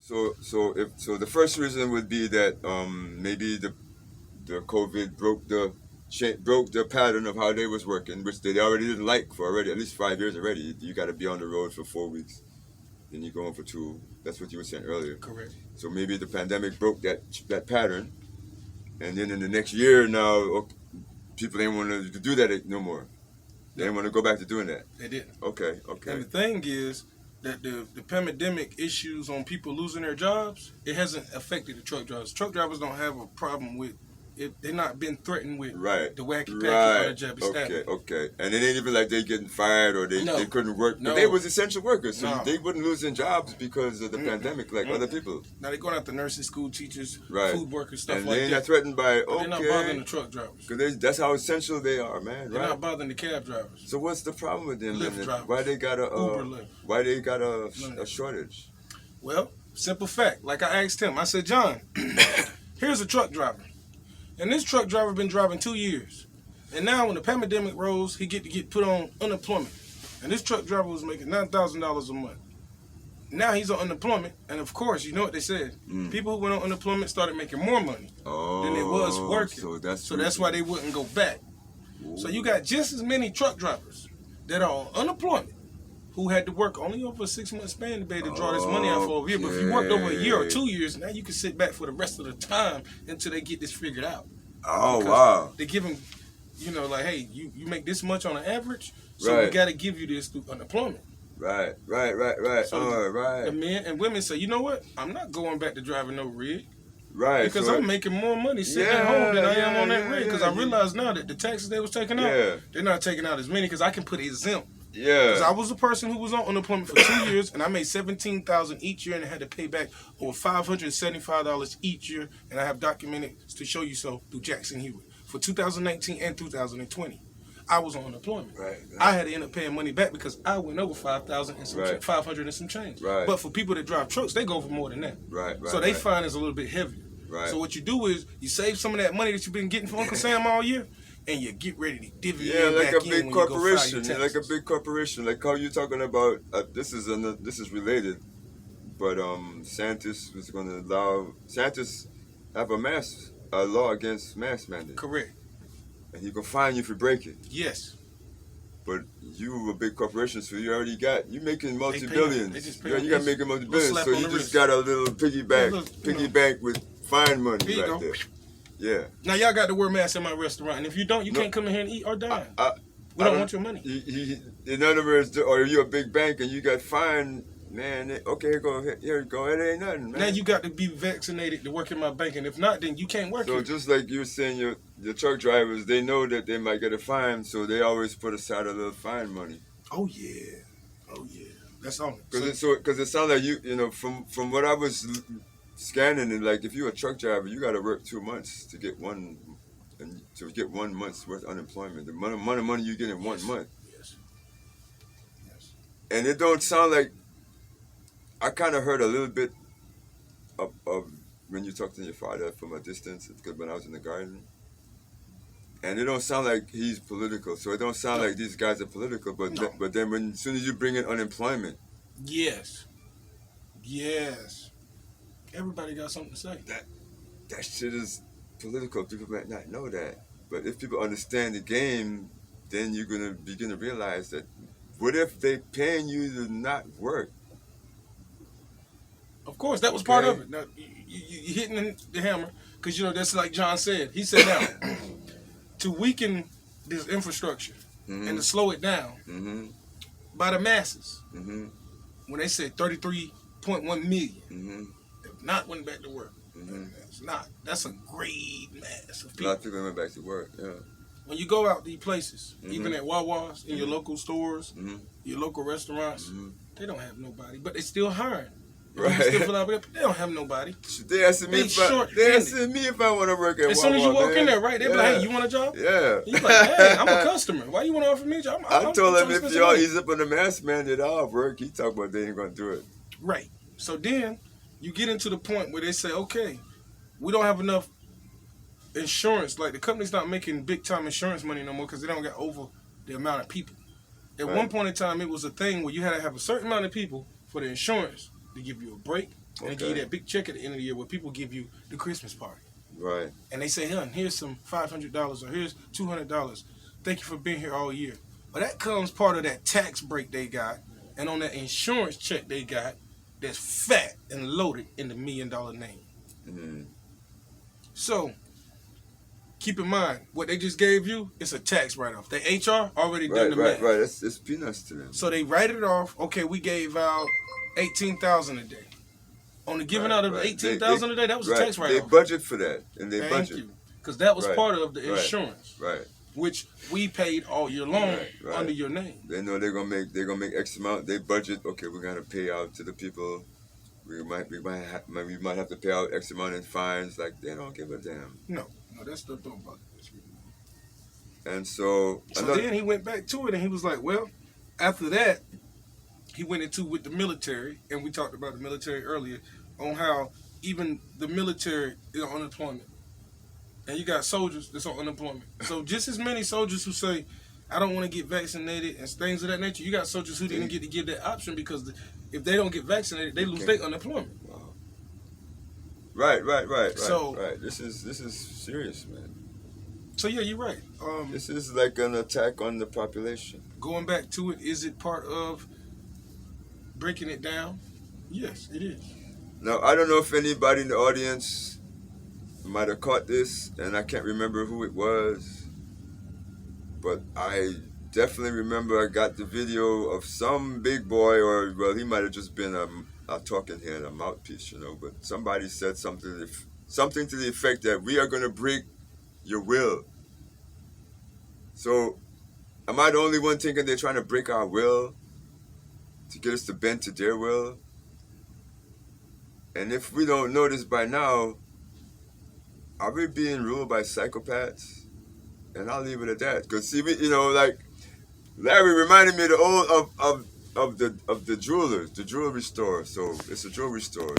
So the first reason would be that maybe the COVID broke the pattern of how they was working, which they already didn't like for already at least 5 years already. You got to be on the road for 4 weeks, then you go on for two. That's what you were saying earlier. Correct. So maybe the pandemic broke that pattern, and then in the next year now, people ain't want to do that no more. They didn't want to go back to doing that. They didn't. Okay. And the thing is that the pandemic issues on people losing their jobs, it hasn't affected the truck drivers. Truck drivers don't have a problem with it. They're not been threatened with the wacky packy or the jabby stabby. Okay. And it ain't even like they getting fired or they couldn't work. No. But they was essential workers, so they wouldn't losing jobs because of the pandemic like other people. Now they're going after nurses, school teachers, right. food workers, stuff and like that. And they're not threatened by, they're not bothering the truck drivers. Because that's how essential they are, man. They're not bothering the cab drivers. So what's the problem with them? Lyft drivers. Why they got Uber Lyft. Why they got a shortage? Well, simple fact. Like I asked him, I said, John, here's a truck driver. And this truck driver been driving 2 years. And now when the pandemic rose, he get put on unemployment. And this truck driver was making $9,000 a month. Now he's on unemployment. And of course, you know what they said. People who went on unemployment started making more money than they was working. So that's why they wouldn't go back. Ooh. So you got just as many truck drivers that are on unemployment who had to work only over a 6-month span to be able to draw this money out for a year. But if you worked over a year or 2 years, now you can sit back for the rest of the time until they get this figured out. Oh, because wow. They give them, like, hey, you make this much on an average, so we got to give you this through unemployment. Right. So right. The men and women say, you know what? I'm not going back to driving no rig. Right. Because I'm making more money sitting at home than I am on that rig. Because I realize now that the taxes they was taking out, they're not taking out as many because I can put exempt. Yeah. Because I was a person who was on unemployment for 2 years, and I made $17,000 each year, and I had to pay back over $575 each year, and I have documented to show you so through Jackson Hewitt for 2019 and 2020. I was on unemployment. Right. I had to end up paying money back because I went over 5,000 and some 500 and some change. Right. But for people that drive trucks, they go for more than that. Right. So they find it's a little bit heavier. Right. So what you do is you save some of that money that you've been getting from Uncle Sam all year, and you get ready to divvy it like back a big in corporation. When you go Like a big corporation. Like how you talking about. This is related, but Santos was going to allow Santos have a law against mask mandate. Correct. And he can fine you for breaking. Yes. But you a big corporation, so you making multi-billions. You got making multi-billions, so you just got a little piggy bank with fine money right there. Yeah. Now y'all got to wear masks in my restaurant, and if you don't, you can't come in here and eat or dine. We don't want your money. In other words, or you're a big bank and you got fined, man. Okay, here you go. It ain't nothing, man. Now you got to be vaccinated to work in my bank, and if not, then you can't work. So just like you were saying, your truck drivers, they know that they might get a fine, so they always put aside a little fine money. Oh yeah. That's on. Because it sounds like from what I was scanning, and like if you're a truck driver, you got to work 2 months to get 1 month's worth of unemployment. The amount of money you get in 1 month. Yes. And it don't sound like. I kind of heard a little bit of when you talk to your father from a distance, because when I was in the garden, and it don't sound like he's political. So it don't sound like these guys are political. But then as soon as you bring in unemployment. Yes. Everybody got something to say. That shit is political. People might not know that. But if people understand the game, then you're going to begin to realize that what if they paying you to not work? Of course, that was part of it. Now, you hitting the hammer, because, that's like John said. He said now, to weaken this infrastructure and to slow it down by the masses, when they said 33.1 million, have not went back to work. That's a great mass of people. A lot of people went back to work, yeah. When you go out these places, even at Wawa's, in your local stores, your local restaurants, they don't have nobody, but they still hiring. Right. They don't have nobody. They asking me if I want to work at Wawa. As soon as you walk in there, right? They be like, hey, you want a job? Yeah. You like, hey, I'm a customer. Why you want to offer me a job? I told him if y'all ease up on the mask mandate, I'll work. He talk about they ain't going to do it. Right. So then you get into the point where they say, okay, we don't have enough insurance. Like the company's not making big time insurance money no more because they don't get over the amount of people. At one point in time, it was a thing where you had to have a certain amount of people for the insurance to give you a break And they give you that big check at the end of the year where people give you the Christmas party. Right. And they say, "Hun, here's some $500 or here's $200. Thank you for being here all year." But that comes part of that tax break they got, and on that insurance check they got, that's fat and loaded in the $1 million name. Mm-hmm. So keep in mind, what they just gave you, it's a tax write-off. The HR already done the math. Right. It's peanuts to them. So they write it off. Okay, we gave out $18,000 a day. On the giving out of the $18,000 a day, that was a tax write-off. They budget for that, and they Thank budget. you. Because that was part of the insurance, Right. which we paid all year long under your name. They know they're gonna make X amount. They budget. Okay, we're gonna pay out to the people. We might have to pay out X amount in fines. Like, they don't give a damn. No, that's the thing about it. And so then he went back to it, and he was like, well, after that, he went into with the military, and we talked about the military earlier, on how even the military is on unemployment. And you got soldiers that's on unemployment. So just as many soldiers who say, I don't want to get vaccinated and things of that nature, you got soldiers who didn't get to give that option because if they don't get vaccinated, they lose their unemployment. Wow. Right. So, This is serious, man. So yeah, you're right. This is like an attack on the population. Going back to it, is it part of breaking it down? Yes, it is. Now, I don't know if anybody in the audience might have caught this, and I can't remember who it was, but I definitely remember I got the video of some big boy, or, well, he might have just been a talking head, a mouthpiece, but somebody said something to the effect that we are going to break your will. So, am I the only one thinking they're trying to break our will to get us to bend to their will? And if we don't know this by now, are we being ruled by psychopaths? And I'll leave it at that. Because see, like Larry reminded me of the jewelers, the jewelry store. So it's a jewelry store.